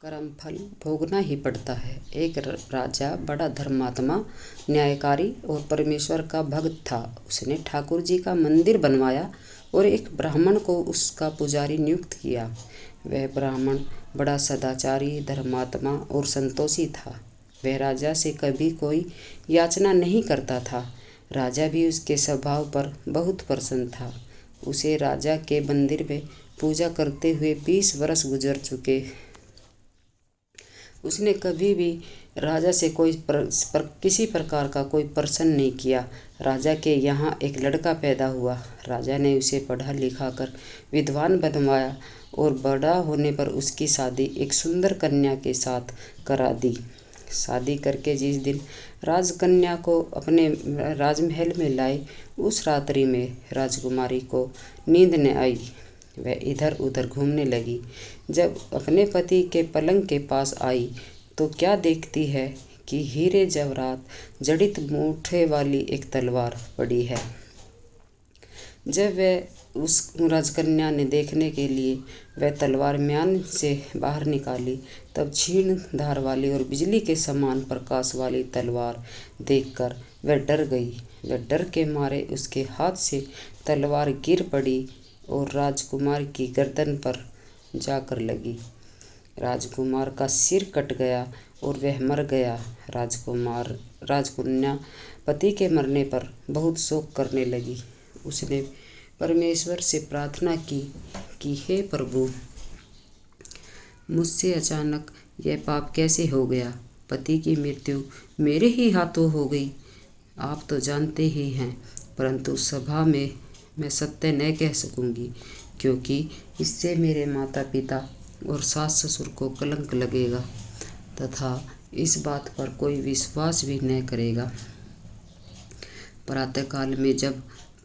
कर्म फल भोगना ही पड़ता है। एक राजा बड़ा धर्मात्मा, न्यायकारी और परमेश्वर का भक्त था। उसने ठाकुर जी का मंदिर बनवाया और एक ब्राह्मण को उसका पुजारी नियुक्त किया। वह ब्राह्मण बड़ा सदाचारी, धर्मात्मा और संतोषी था। वह राजा से कभी कोई याचना नहीं करता था। राजा भी उसके स्वभाव पर बहुत प्रसन्न था। उसे राजा के मंदिर में पूजा करते हुए 20 वर्ष गुजर चुके। उसने कभी भी राजा से किसी प्रकार का कोई प्रश्न नहीं किया। राजा के यहाँ एक लड़का पैदा हुआ। राजा ने उसे पढ़ा लिखा कर विद्वान बनवाया और बड़ा होने पर उसकी शादी एक सुंदर कन्या के साथ करा दी। शादी करके जिस दिन राजकन्या को अपने राजमहल में लाए, उस रात्रि में राजकुमारी को नींद न आई। वह इधर उधर घूमने लगी। जब अपने पति के पलंग के पास आई तो क्या देखती है कि हीरे जवाहरात जड़ित मूठे वाली एक तलवार पड़ी है। जब वह उस राजकन्या ने देखने के लिए वह तलवार म्यान से बाहर निकाली, तब क्षीण धार वाली और बिजली के समान प्रकाश वाली तलवार देखकर वह डर गई। वह डर के मारे उसके हाथ से तलवार गिर पड़ी और राजकुमार की गर्दन पर जाकर लगी। राजकुमार का सिर कट गया और वह मर गया। राजकन्या पति के मरने पर बहुत शोक करने लगी। उसने परमेश्वर से प्रार्थना की कि हे प्रभु, मुझसे अचानक यह पाप कैसे हो गया। पति की मृत्यु मेरे ही हाथों हो गई। आप तो जानते ही हैं, परंतु सभा में मैं सत्य न कह सकूंगी, क्योंकि इससे मेरे माता पिता और सास ससुर को कलंक लगेगा तथा इस बात पर कोई विश्वास भी न करेगा। प्रातःकाल में जब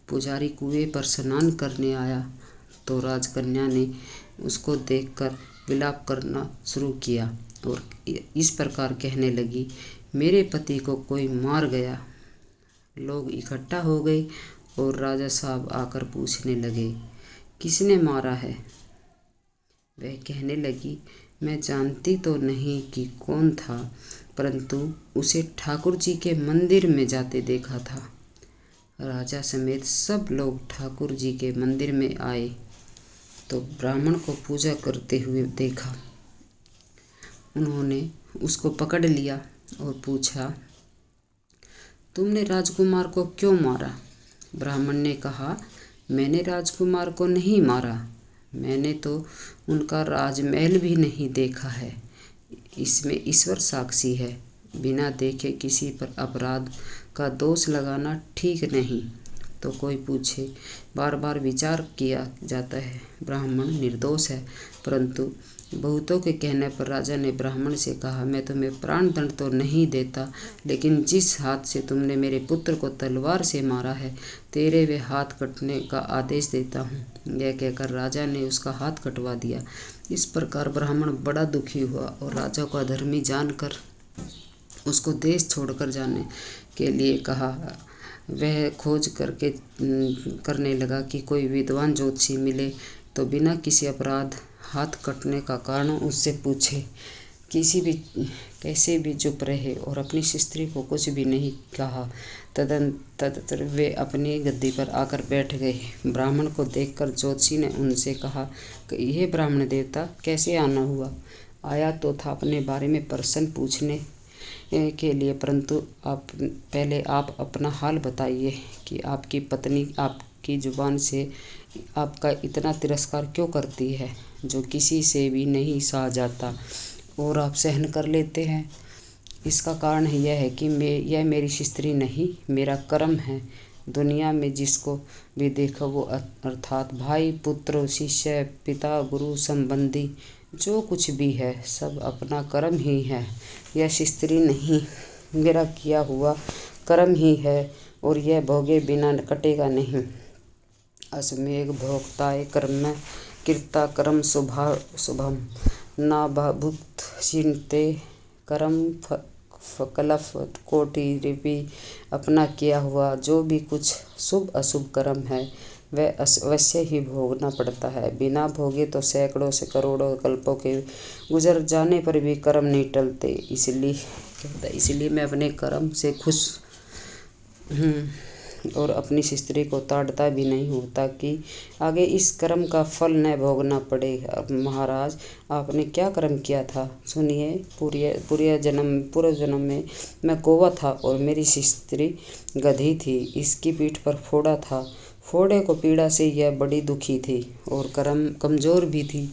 पुजारी कुएं पर स्नान करने आया तो राजकन्या ने उसको देखकर विलाप करना शुरू किया और इस प्रकार कहने लगी, मेरे पति को कोई मार गया। लोग इकट्ठा हो गए और राजा साहब आकर पूछने लगे, किसने मारा है। वह कहने लगी, मैं जानती तो नहीं कि कौन था, परंतु उसे ठाकुर जी के मंदिर में जाते देखा था। राजा समेत सब लोग ठाकुर जी के मंदिर में आए तो ब्राह्मण को पूजा करते हुए देखा। उन्होंने उसको पकड़ लिया और पूछा, तुमने राजकुमार को क्यों मारा। ब्राह्मण ने कहा, मैंने राजकुमार को नहीं मारा। मैंने तो उनका राजमहल भी नहीं देखा है। इसमें ईश्वर साक्षी है। बिना देखे किसी पर अपराध का दोष लगाना ठीक नहीं। तो कोई पूछे, बार बार विचार किया जाता है, ब्राह्मण निर्दोष है। परंतु बहुतों के कहने पर राजा ने ब्राह्मण से कहा, मैं तुम्हें प्राण दंड तो नहीं देता, लेकिन जिस हाथ से तुमने मेरे पुत्र को तलवार से मारा है, तेरे वे हाथ कटने का आदेश देता हूँ। यह कहकर राजा ने उसका हाथ कटवा दिया। इस प्रकार ब्राह्मण बड़ा दुखी हुआ और राजा को अधर्मी जानकर उसको देश छोड़कर जाने के लिए कहा। वह खोज करने लगा कि कोई विद्वान ज्योतिषी मिले तो बिना किसी अपराध हाथ कटने का कारण उससे पूछे। कैसे भी चुप रहे और अपनी स्त्री को कुछ भी नहीं कहा। तदंतर वे अपनी गद्दी पर आकर बैठ गए। ब्राह्मण को देखकर ज्योतिषी ने उनसे कहा कि यह ब्राह्मण देवता कैसे आना हुआ। आया तो था अपने बारे में प्रश्न पूछने के लिए, परंतु पहले आप अपना हाल बताइए कि आपकी पत्नी आपकी जुबान से आपका इतना तिरस्कार क्यों करती है, जो किसी से भी नहीं सहा जाता और आप सहन कर लेते हैं। इसका कारण यह है कि यह मेरी स्त्री नहीं, मेरा कर्म है। दुनिया में जिसको भी देखो वो अर्थात भाई, पुत्र, शिष्य, पिता, गुरु, संबंधी, जो कुछ भी है सब अपना कर्म ही है। यह स्त्री नहीं, मेरा किया हुआ कर्म ही है और यह भोगे बिना कटेगा नहीं। अस्मेघ भोक्ताय कर्म कृता कर्म शुभम न भुक्त चिंते कर्म कलफ कोटि रिपि। अपना किया हुआ जो भी कुछ शुभ अशुभ कर्म है वह अवश्य ही भोगना पड़ता है। बिना भोगे तो सैकड़ों से करोड़ों कल्पों के गुजर जाने पर भी कर्म नहीं टलते। इसलिए मैं अपने कर्म से खुश हूँ और अपनी स्त्री को ताड़ता भी नहीं हूँ, ताकि आगे इस कर्म का फल न भोगना पड़े। अब महाराज, आपने क्या कर्म किया था, सुनिए। पूर्व जन्म में मैं कौवा था और मेरी स्त्री गधी थी। इसकी पीठ पर फोड़ा था। फोड़े को पीड़ा से यह बड़ी दुखी थी और कमज़ोर भी थी।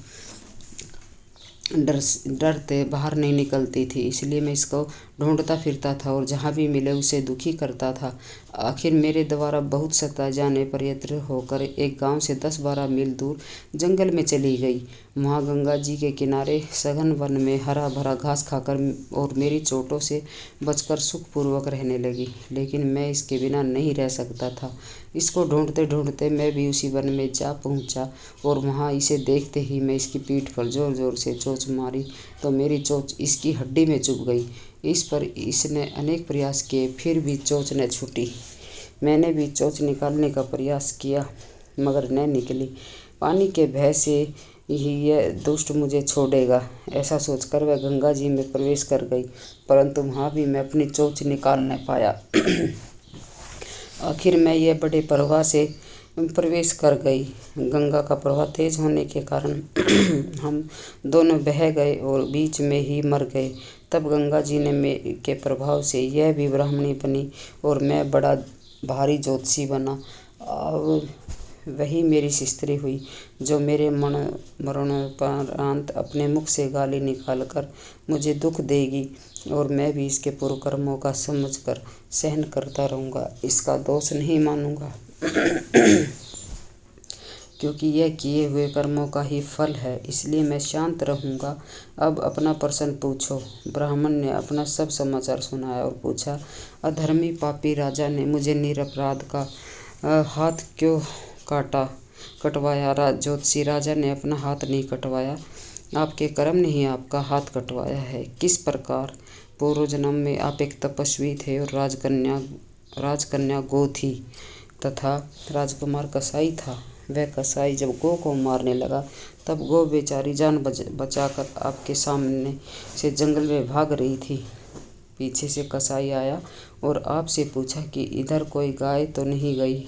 डरते बाहर नहीं निकलती थी, इसलिए मैं इसको ढूंढता फिरता था और जहाँ भी मिले उसे दुखी करता था। आखिर मेरे द्वारा बहुत सताए जाने पर यत्र होकर एक गांव से 10-12 मील दूर जंगल में चली गई। वहाँ गंगा जी के किनारे सघन वन में हरा भरा घास खाकर और मेरी चोटों से बचकर सुखपूर्वक रहने लगी। लेकिन मैं इसके बिना नहीं रह सकता था। इसको ढूंढते ढूंढते मैं भी उसी वन में जा पहुंचा और वहाँ इसे देखते ही मैं इसकी पीठ पर जोर जोर से चोंच मारी तो मेरी चोंच इसकी हड्डी में चुभ गई। इस पर इसने अनेक प्रयास किए, फिर भी चोंच न छूटी। मैंने भी चोंच निकालने का प्रयास किया मगर न निकली। पानी के भय से ही यह दुष्ट मुझे छोड़ेगा, ऐसा सोचकर वह गंगा जी में प्रवेश कर गई, परंतु वहाँ भी मैं अपनी चोंच निकाल न पाया। आखिर मैं यह बड़े प्रवाह से प्रवेश कर गई। गंगा का प्रवाह तेज होने के कारण हम दोनों बह गए और बीच में ही मर गए। तब गंगा जी ने के प्रभाव से यह भी ब्राह्मणी बनी और मैं बड़ा भारी ज्योतिषी बना। अब वही मेरी स्त्री हुई जो मेरे मरणोपरांत अपने मुख से गाली निकालकर मुझे दुख देगी और मैं भी इसके पूर्व कर्मों का समझकर सहन करता रहूँगा। इसका दोष नहीं मानूंगा क्योंकि यह किए हुए कर्मों का ही फल है, इसलिए मैं शांत रहूँगा। अब अपना प्रश्न पूछो। ब्राह्मण ने अपना सब समाचार सुनाया और पूछा, अधर्मी पापी राजा ने मुझे निरपराध का हाथ क्यों कटवाया? ज्योतिषी राजा ने अपना हाथ नहीं कटवाया, आपके कर्म ने ही आपका हाथ कटवाया है। किस प्रकार? पूर्व जन्म में आप एक तपस्वी थे और राजकन्या गो थी तथा राजकुमार कसाई था। वह कसाई जब गो को मारने लगा तब गो बेचारी जान बचाकर आपके सामने से जंगल में भाग रही थी। पीछे से कसाई आया और आपसे पूछा कि इधर कोई गाय तो नहीं गई?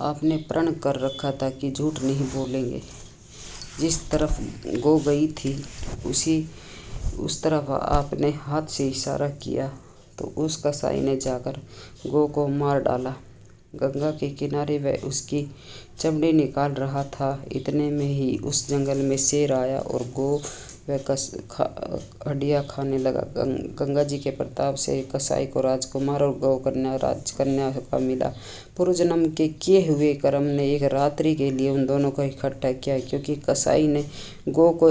आपने प्रण कर रखा था कि झूठ नहीं बोलेंगे। जिस तरफ गो गई थी उस तरफ आपने हाथ से इशारा किया तो उस कसाई ने जाकर गो को मार डाला। गंगा के किनारे वह उसकी चमड़ी निकाल रहा था। इतने में ही उस जंगल में शेर आया और गो वह हड्डियाँ खाने लगा। गंगा जी के प्रताप से कसाई को राजकुमार और गौ कन्या राजकन्या का मिला। पूर्व जन्म के किए हुए कर्म ने एक रात्रि के लिए उन दोनों को इकट्ठा किया, क्योंकि कसाई ने गो को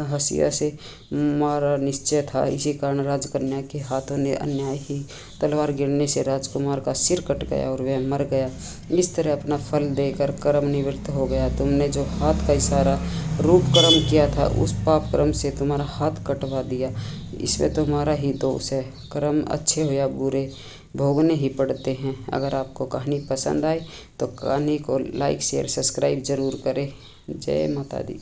हंसिया से मारा निश्चय था। इसी कारण राजकन्या के हाथों ने अन्याय ही तलवार गिरने से राजकुमार का सिर कट गया और वह मर गया। इस तरह अपना फल देकर कर्म निवृत्त हो गया। तुमने जो हाथ का इशारा रूप कर्म किया था उस पाप कर्म से तुम्हारा हाथ कटवा दिया। इसमें तुम्हारा ही दोष है। कर्म अच्छे हो या बुरे भोगने ही पड़ते हैं। अगर आपको कहानी पसंद आए तो कहानी को लाइक शेयर सब्सक्राइब ज़रूर करें। जय माता दी।